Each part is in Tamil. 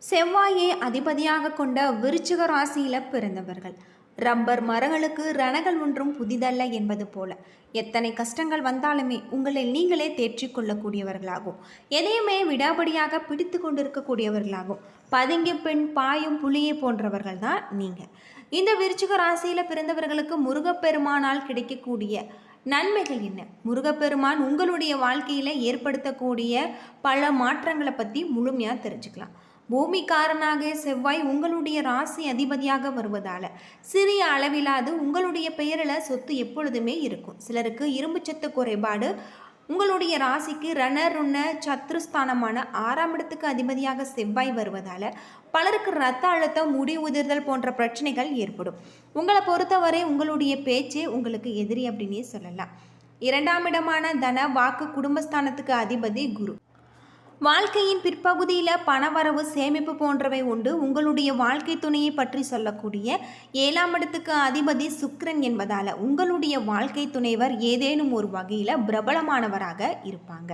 செவ்வாயை அதிபதியாக கொண்ட விருச்சிக ராசியில பிறந்தவர்கள் ரப்பர் மரங்களுக்கு ரணங்கள் ஒன்றும் புதிதல்ல என்பது போல எத்தனை கஷ்டங்கள் வந்தாலுமே உங்களை நீங்களே தேற்றிக் கொள்ளக்கூடியவர்களாகும். எதையுமே விடாபடியாக பிடித்து கொண்டிருக்கக்கூடியவர்களாகும். பதுங்கி பெண் பாயும் புலியை போன்றவர்கள் தான் நீங்க. இந்த விருச்சிக ராசியில பிறந்தவர்களுக்கு முருகப்பெருமானால் கிடைக்கக்கூடிய நன்மைகள் என்ன? முருகப்பெருமான் உங்களுடைய வாழ்க்கையில ஏற்படுத்தக்கூடிய பல மாற்றங்களை பற்றி முழுமையாக தெரிஞ்சுக்கலாம். பூமிக்காரனாக செவ்வாய் உங்களுடைய ராசி அதிபதியாக வருவதால் சிறிய அளவிலாது உங்களுடைய பெயரில் சொத்து எப்பொழுதுமே இருக்கும். சிலருக்கு இரும்புச்சத்து குறைபாடு உங்களுடைய ராசிக்கு ரணருண்ண சத்ருஸ்தானமான 6ஆம் இடத்துக்கு அதிபதியாக செவ்வாய் வருவதால் பலருக்கு இரத்த அழுத்தம், முடி உதிர்தல் போன்ற பிரச்சனைகள் ஏற்படும். உங்களை பொறுத்தவரை உங்களுடைய பேச்சே உங்களுக்கு எதிரி அப்படின்னே சொல்லலாம். 2ஆம் இடமான தன வாக்கு குடும்பஸ்தானத்துக்கு அதிபதி குரு. வாழ்க்கையின் பிற்பகுதியில் பணவரவு, சேமிப்பு போன்றவை உண்டு. உங்களுடைய வாழ்க்கை துணையை பற்றி சொல்லக்கூடிய 7ஆம் இடத்துக்கு அதிபதி சுக்கிரன் என்பதால் உங்களுடைய வாழ்க்கை துணைவர் ஏதேனும் ஒரு வகையில் பிரபலமானவராக இருப்பாங்க.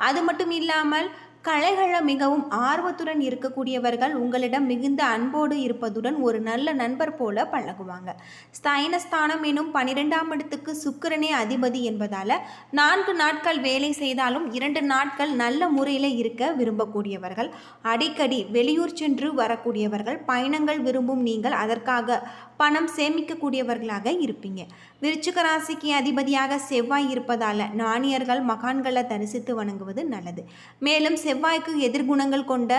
அது மட்டும் இல்லாமல் கலைகளை மிகவும் ஆர்வத்துடன் இருக்கக்கூடியவர்கள் உங்களிடம் மிகுந்த அன்போடு இருப்பதுடன் ஒரு நல்ல நண்பர் போல பழகுவாங்க. ஸ்தைனஸ்தானம் எனும் 12ஆம் இடத்துக்கு சுக்கிரனே அதிபதி என்பதால் 4 நாட்கள் வேலை செய்தாலும் 2 நாட்கள் நல்ல முறையில் இருக்க விரும்பக்கூடியவர்கள். அடிக்கடி வெளியூர் சென்று வரக்கூடியவர்கள். பயணங்கள் விரும்பும் நீங்கள் அதற்காக பணம் சேமிக்கக்கூடியவர்களாக இருப்பீங்க. விருச்சிக ராசிக்கு அதிபதியாக செவ்வாய் இருப்பதால் நாணியர்கள், மகான்களை தரிசித்து வணங்குவது நல்லது. மேலும் செவ்வாய்க்கு எதிர்குணங்கள் கொண்ட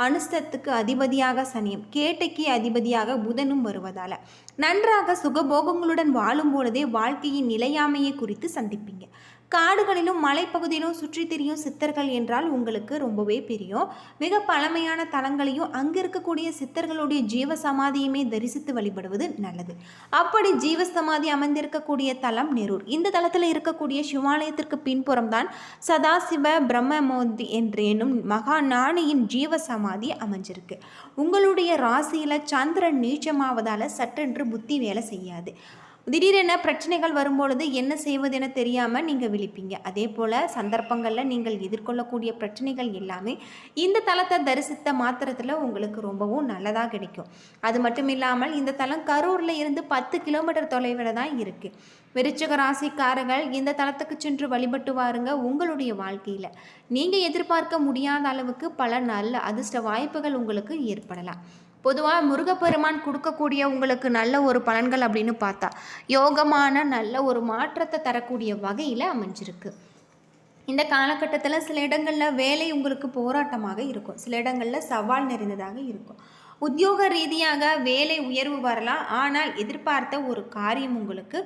அனுஷ்டத்துக்கு அதிபதியாக சனியும், கேட்டைக்கு அதிபதியாக புதனும் வருவதால் நன்றாக சுகபோகங்களுடன் வாழும் பொழுதே வாழ்க்கையின் நிலையாமையை குறித்து சந்திப்பீங்க. காடுகளிலும் மலைப்பகுதியிலும் சுற்றி திரியும் சித்தர்கள் என்றால் உங்களுக்கு ரொம்பவே பிரியம். மிக பழமையான தலங்களையும் அங்கே இருக்கக்கூடிய சித்தர்களுடைய ஜீவ சமாதியுமே தரிசித்து வழிபடுவது நல்லது. அப்படி ஜீவ சமாதி அமைந்திருக்கக்கூடிய தலம் நெரூர். இந்த தலத்தில் இருக்கக்கூடிய சிவாலயத்திற்கு பின்புறம் தான் சதாசிவ பிரம்மமூர்த்தி எனும் மகா ஞானியின் ஜீவ சமாதி அமைஞ்சிருக்கு. உங்களுடைய ராசியில் சந்திரன் நீச்சமாவதால் சற்றென்று புத்தி வேலை செய்யாது. திடீரென பிரச்சனைகள் வரும்பொழுது என்ன செய்வது என தெரியாமல் நீங்கள் விழிப்பீங்க. அதே போல் சந்தர்ப்பங்களில் நீங்கள் எதிர்கொள்ளக்கூடிய பிரச்சனைகள் எல்லாமே இந்த தலத்தை தரிசித்த மாத்திரத்தில் உங்களுக்கு ரொம்பவும் நல்லதாக கிடைக்கும். அது மட்டும் இல்லாமல் இந்த தலம் கரூரில் இருந்து 10 கிலோமீட்டர் தொலைவில் தான் இருக்குது. விருச்சிக ராசிக்காரர்கள் இந்த தலத்துக்கு சென்று வழிபட்டு வாருங்க. உங்களுடைய வாழ்க்கையில் நீங்கள் எதிர்பார்க்க முடியாத அளவுக்கு பல நல்ல அதிர்ஷ்ட வாய்ப்புகள் உங்களுக்கு ஏற்படலாம். பொதுவாக முருகப்பெருமான் கொடுக்கக்கூடிய உங்களுக்கு நல்ல ஒரு பலன்கள் அப்படின்னு பார்த்தா யோகமான நல்ல ஒரு மாற்றத்தை தரக்கூடிய வகையில் அமைஞ்சிருக்கு. இந்த காலகட்டத்தில் சில இடங்களில் வேலை உங்களுக்கு போராட்டமாக இருக்கும், சில இடங்களில் சவால் நிறைந்ததாக இருக்கும். உத்தியோக ரீதியாக வேலை உயர்வு வரலாம், ஆனால் எதிர்பார்த்த ஒரு காரியம் உங்களுக்கு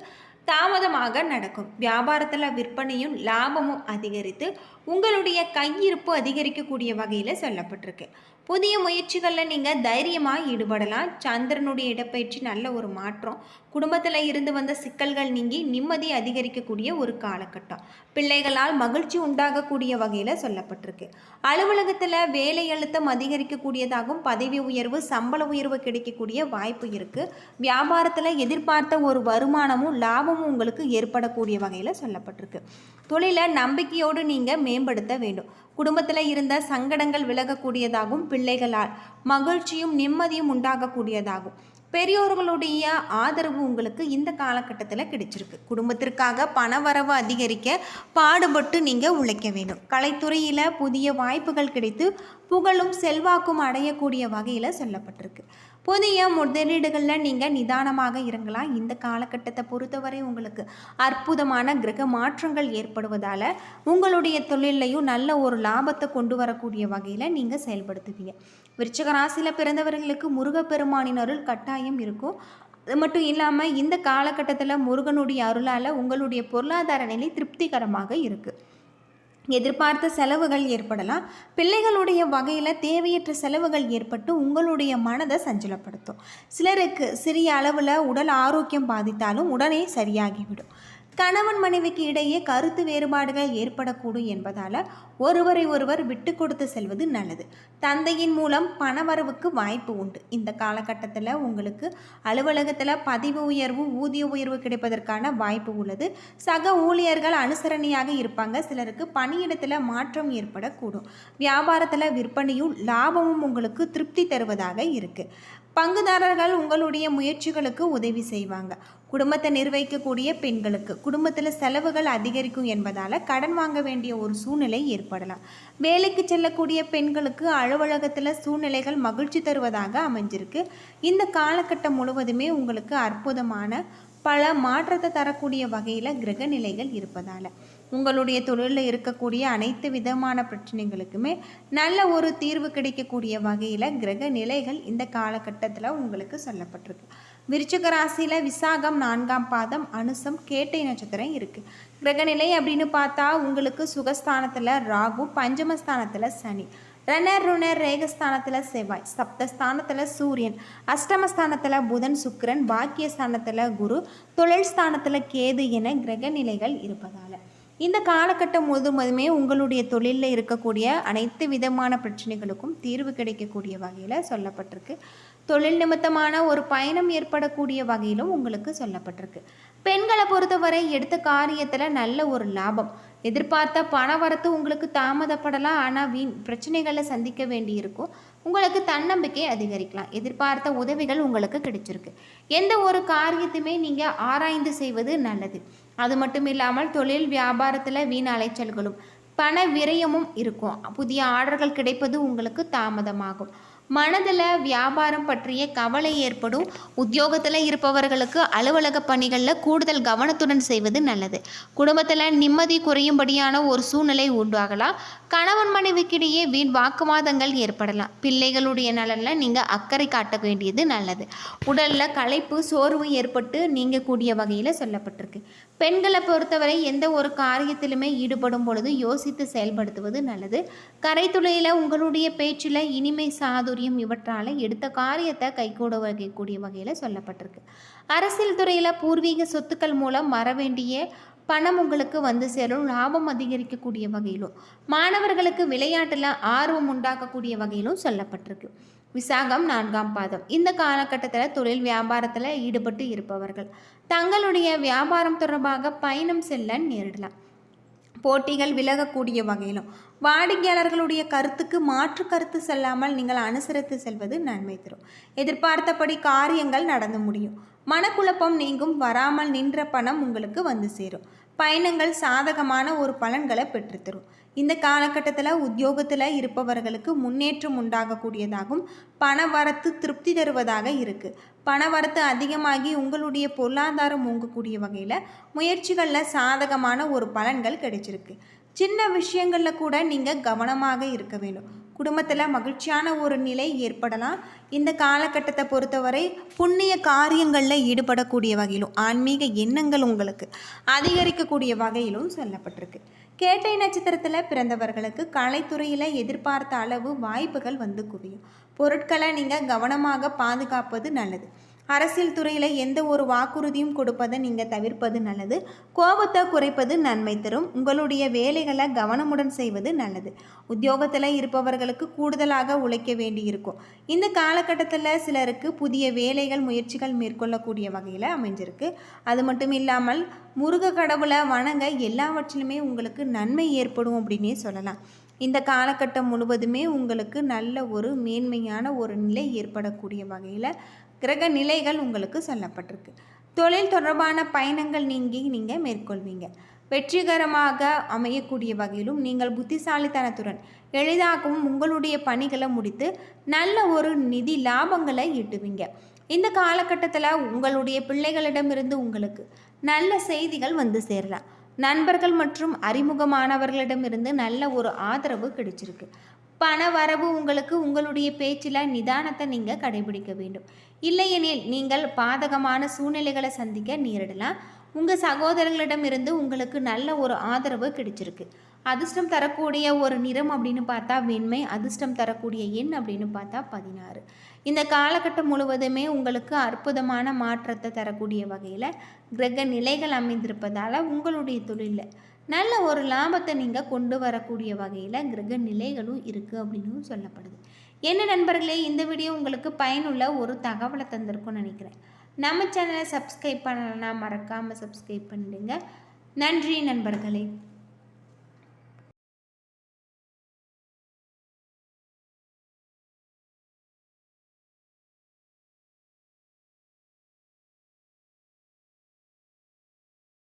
தாமதமாக நடக்கும். வியாபாரத்தில் விற்பனையும் லாபமும் அதிகரித்து உங்களுடைய கையிருப்பு அதிகரிக்கக்கூடிய வகையில் சொல்லப்பட்டிருக்கு. புதிய முயற்சிகளில் நீங்கள் தைரியமாக ஈடுபடலாம். சந்திரனுடைய இடப்பெயர்ச்சி நல்ல ஒரு மாற்றம். குடும்பத்தில் இருந்து வந்த சிக்கல்கள் நீங்கி நிம்மதி அதிகரிக்கக்கூடிய ஒரு காலகட்டம். பிள்ளைகளால் மகிழ்ச்சி உண்டாகக்கூடிய வகையில் சொல்லப்பட்டிருக்கு. அலுவலகத்தில் வேலை அழுத்தம் அதிகரிக்கக்கூடியதாகவும் பதவி உயர்வு, சம்பள உயர்வு கிடைக்கக்கூடிய வாய்ப்பு இருக்குது. வியாபாரத்தில் எதிர்பார்த்த ஒரு வருமானமும் லாபமும் உங்களுக்கு ஏற்படக்கூடிய வகையில் சொல்லப்பட்டிருக்கு. தொழிலை நம்பிக்கையோடு நீங்கள் மேம்படுத்த வேண்டும். குடும்பத்தில் இருந்த சங்கடங்கள் விலகக்கூடியதாகவும் பிள்ளைகளால் மகிழ்ச்சியும் நிம்மதியும் உண்டாகக்கூடியதாகும். பெரியோர்களுடைய ஆதரவு உங்களுக்கு இந்த காலகட்டத்தில் கிடைச்சிருக்கு. குடும்பத்திற்காக பணவரவு அதிகரிக்க பாடுபட்டு நீங்கள் உழைக்க வேண்டும். கலைத்துறையில் புதிய வாய்ப்புகள் கிடைத்து புகழும் செல்வாக்கும் அடையக்கூடிய வகையில் சொல்லப்பட்டிருக்கு. புதிய முதலீடுகளில் நீங்கள் நிதானமாக இருங்கலாம். இந்த காலகட்டத்தை பொறுத்தவரை உங்களுக்கு அற்புதமான கிரக மாற்றங்கள் ஏற்படுவதால் உங்களுடைய தொழிலையும் நல்ல ஒரு லாபத்தை கொண்டு வரக்கூடிய வகையில் நீங்கள் செயல்படுத்துவீங்க. விருச்சிக ராசியில் பிறந்தவர்களுக்கு முருகப்பெருமானின் அருள் கட்டாயம் இருக்கும். அது மட்டும் இல்லாமல் இந்த காலகட்டத்தில் முருகனுடைய அருளால் உங்களுடைய பொருளாதார நிலை திருப்திகரமாக இருக்குது. எதிர்பார்த்த செலவுகள் ஏற்படலாம். பிள்ளைகளுடைய வகையில் தேவையற்ற செலவுகள் ஏற்பட்டு உங்களுடைய மனதை சஞ்சலப்படுத்தும். சிலருக்கு சிறிய அளவில் உடல் ஆரோக்கியம் பாதித்தாலும் உடனே சரியாகிவிடும். கணவன் மனைவிக்கு இடையே கருத்து வேறுபாடுகள் ஏற்படக்கூடும் என்பதால் ஒருவரை ஒருவர் விட்டு கொடுத்து செல்வது நல்லது. தந்தையின் மூலம் பணவரவுக்கு வாய்ப்பு உண்டு. இந்த காலகட்டத்தில் உங்களுக்கு அலுவலகத்தில் பதவி உயர்வு, ஊதிய உயர்வு கிடைப்பதற்கான வாய்ப்பு உள்ளது. சக ஊழியர்கள் அனுசரணையாக இருப்பாங்க. சிலருக்கு பணியிடத்தில் மாற்றம் ஏற்படக்கூடும். வியாபாரத்தில் விற்பனையும் லாபமும் உங்களுக்கு திருப்தி தருவதாக இருக்குது. பங்குதாரர்கள் உங்களுடைய முயற்சிகளுக்கு உதவி செய்வாங்க. குடும்பத்தை நிர்வகிக்கக்கூடிய பெண்களுக்கு குடும்பத்தில் செலவுகள் அதிகரிக்கும் என்பதால் கடன் வாங்க வேண்டிய ஒரு சூழ்நிலை ஏற்படலாம். வேலைக்கு செல்லக்கூடிய பெண்களுக்கு அலுவலகத்தில் சூழ்நிலைகள் மகிழ்ச்சி தருவதாக அமைஞ்சிருக்கு. இந்த காலகட்டம் முழுவதுமே உங்களுக்கு அற்புதமான பல மாற்றத்தை தரக்கூடிய வகையில் கிரக நிலைகள் இருப்பதால் உங்களுடைய தொழிலில் இருக்கக்கூடிய அனைத்து விதமான பிரச்சனைகளுக்குமே நல்ல ஒரு தீர்வு கிடைக்கக்கூடிய வகையில் கிரக நிலைகள் இந்த காலகட்டத்தில் உங்களுக்கு சொல்லப்பட்டிருக்கு. விருச்சிக ராசியில் விசாகம் 4ஆம் பாதம், அனுசம், கேட்டை நட்சத்திரம் இருக்குது. கிரகநிலை அப்படின்னு பார்த்தா உங்களுக்கு சுகஸ்தானத்தில் ராகு, பஞ்சமஸ்தானத்தில் சனி, ருணர் ரேகஸ்தானத்தில் செவ்வாய், சப்தஸ்தானத்தில் சூரியன், அஷ்டமஸ்தானத்தில் புதன், சுக்கிரன், பாக்கியஸ்தானத்தில் குரு, தொழில் ஸ்தானத்தில் கேது என கிரக நிலைகள் இருப்பதால் இந்த காலகட்டம் முழுவதுமே உங்களுடைய தொழிலில் இருக்கக்கூடிய அனைத்து விதமான பிரச்சனைகளுக்கும் தீர்வு கிடைக்கக்கூடிய வகையில் சொல்லப்பட்டிருக்கு. தொழில் நிமித்தமான ஒரு பயணம் ஏற்படக்கூடிய வகையிலும் உங்களுக்கு சொல்லப்பட்டிருக்கு. பெண்களை பொறுத்தவரை எடுத்த காரியத்தில் நல்ல ஒரு லாபம், எதிர்பார்த்த பண வரத்து உங்களுக்கு தாமதப்படலாம். ஆனால் வீண் பிரச்சனைகளை சந்திக்க வேண்டியிருக்கும். உங்களுக்கு தன்னம்பிக்கை அதிகரிக்கலாம். எதிர்பார்த்த உதவிகள் உங்களுக்கு கிடைச்சிருக்கு. எந்த ஒரு காரியத்தையுமே நீங்கள் ஆராய்ந்து செய்வது நல்லது. அது மட்டும் இல்லாமல் தொழில் வியாபாரத்தில் வீண் அலைச்சல்களும் பண விரயமும் இருக்கும். புதிய ஆர்டர்கள் கிடைப்பது உங்களுக்கு தாமதமாகும். மனதில் வியாபாரம் பற்றிய கவலை ஏற்படும். உத்தியோகத்தில் இருப்பவர்களுக்கு அலுவலக பணிகளில் கூடுதல் கவனத்துடன் செய்வது நல்லது. குடும்பத்தில் நிம்மதி குறையும்படியான ஒரு சூழ்நிலை உண்டாகலாம். கணவன் மனைவிக்கிடையே வீண் வாக்குவாதங்கள் ஏற்படலாம். பிள்ளைகளுடைய நலனில் நீங்கள் அக்கறை காட்ட வேண்டியது நல்லது. உடலில் களைப்பு, சோர்வு ஏற்பட்டு நீங்கக்கூடிய வகையில் சொல்லப்பட்டிருக்கு. பெண்களை பொறுத்தவரை எந்த ஒரு காரியத்திலுமே ஈடுபடும் பொழுது யோசித்து செயல்படுத்துவது நல்லது. கரைத்துளையில் உங்களுடைய பேச்சில் இனிமை, சாதுரியம் இவற்றால் எடுத்த காரியத்தை கைகூட வைக்கக்கூடிய வகையில் சொல்லப்பட்டிருக்கு. அரசியல் துறையில் பூர்வீக சொத்துக்கள் மூலம் வர வேண்டிய பணம் உங்களுக்கு வந்து சேரும். லாபம் அதிகரிக்கக்கூடிய வகையிலும் மாணவர்களுக்கு விளையாட்டில் ஆர்வம் உண்டாக்கக்கூடிய வகையிலும் சொல்லப்பட்டிருக்கு. விசாகம் 4ஆம் பாதம். இந்த காலகட்டத்தில் தொழில் வியாபாரத்தில் ஈடுபட்டு இருப்பவர்கள் தங்களுடைய வியாபாரம் தொடர்பாக பயணம் செல்ல நேரிடலாம். போட்டிகள் விலகக்கூடிய வகையிலும் வாடிக்கையாளர்களுடைய கருத்துக்கு மாற்று கருத்து செல்லாமல் நீங்கள் அனுசரித்து செல்வது நன்மை தரும். எதிர்பார்த்தபடி காரியங்கள் நடந்து முடியும். மனக்குழப்பம் நீங்கும். வராமல் நின்ற பணம் உங்களுக்கு வந்து சேரும். பயணங்கள் சாதகமான ஒரு பலன்களை பெற்றுத்தரும். இந்த காலகட்டத்தில் உத்தியோகத்தில் இருப்பவர்களுக்கு முன்னேற்றம் உண்டாகக்கூடியதாகும். பண வரத்து திருப்தி தருவதாக இருக்குது. பண வரத்து அதிகமாகி உங்களுடைய பொருளாதாரம் ஓங்கக்கூடிய வகையில் முயற்சிகளில் சாதகமான ஒரு பலன்கள் கிடைச்சிருக்கு. சின்ன விஷயங்களில் கூட நீங்கள் கவனமாக இருக்க வேண்டும். குடும்பத்தில் மகிழ்ச்சியான ஒரு நிலை ஏற்படலாம். இந்த காலகட்டத்தை பொறுத்தவரை புண்ணிய காரியங்களில் ஈடுபடக்கூடிய வகையிலும் ஆன்மீக எண்ணங்கள் உங்களுக்கு அதிகரிக்கக்கூடிய வகையிலும் சொல்லப்பட்டிருக்கு. கேட்டை நட்சத்திரத்தில் பிறந்தவர்களுக்கு கலைத்துறையில் எதிர்பார்த்த அளவு வாய்ப்புகள் வந்து குவியும். பொருட்களை நீங்கள் கவனமாக பாதுகாப்பது நல்லது. அரசியல் துறையில் எந்த ஒரு வாக்குறுதியும் கொடுப்பதை நீங்கள் தவிர்ப்பது நல்லது. கோபத்தை குறைப்பது நன்மை தரும். உங்களுடைய வேலைகளை கவனமுடன் செய்வது நல்லது. உத்தியோகத்தில் இருப்பவர்களுக்கு கூடுதலாக உழைக்க வேண்டியிருக்கும். இந்த காலகட்டத்தில் சிலருக்கு புதிய வேலைகள், முயற்சிகள் மேற்கொள்ளக்கூடிய வகையில் அமைஞ்சிருக்கு. அது மட்டும் இல்லாமல் முருக கடவுளை வணங்க எல்லாவற்றிலுமே உங்களுக்கு நன்மை ஏற்படும் அப்படின்னே சொல்லலாம். இந்த காலகட்டம் முழுவதுமே உங்களுக்கு நல்ல ஒரு மேன்மையான ஒரு நிலை ஏற்படக்கூடிய வகையில் கிரக நிலைகள் உங்களுக்கு சொல்லப்பட்டிருக்கு. தொழில் தொடர்பான பயணங்கள் நீங்கள் மேற்கொள்வீங்க. வெற்றிகரமாக அமையக்கூடிய வகையிலும் நீங்கள் புத்திசாலித்தனத்துடன் எளிதாகவும் உங்களுடைய பணிகளை முடித்து நல்ல ஒரு நிதி லாபங்களை ஈட்டுவீங்க. இந்த காலகட்டத்தில் உங்களுடைய பிள்ளைகளிடமிருந்து உங்களுக்கு நல்ல செய்திகள் வந்து சேரலாம். நண்பர்கள் மற்றும் அறிமுகமானவர்களிடமிருந்து நல்ல ஒரு ஆதரவு கிடைச்சிருக்கு. பண வரவு உங்களுக்கு உங்களுடைய பேச்சில் நிதானத்தை நீங்கள் கடைபிடிக்க வேண்டும். இல்லையெனில் நீங்கள் பாதகமான சூழ்நிலைகளை சந்திக்க நேரிடலாம். உங்கள் சகோதரர்களிடமிருந்து உங்களுக்கு நல்ல ஒரு ஆதரவு கிடைச்சிருக்கு. அதிர்ஷ்டம் தரக்கூடிய ஒரு நிறம் அப்படின்னு பார்த்தா வெண்மை. அதிர்ஷ்டம் தரக்கூடிய எண் அப்படின்னு பார்த்தா 16. இந்த காலகட்டம் முழுவதுமே உங்களுக்கு அற்புதமான மாற்றத்தை தரக்கூடிய வகையில் கிரக நிலைகள் அமைந்திருப்பதால் உங்களுடைய தொழிலில் நல்ல ஒரு லாபத்தை நீங்கள் கொண்டு வரக்கூடிய வகையில் கிரக நிலைகளும் இருக்குது அப்படின்னு சொல்லப்படுது. என்ன நண்பர்களே, இந்த வீடியோ உங்களுக்கு பயனுள்ள ஒரு தகவலை தந்திருக்கும்னு நினைக்கிறேன். நம்ம சேனலை சப்ஸ்கிரைப் பண்ணலைன்னா மறக்காமல் சப்ஸ்கிரைப் பண்ணிடுங்க. நன்றி நண்பர்களே.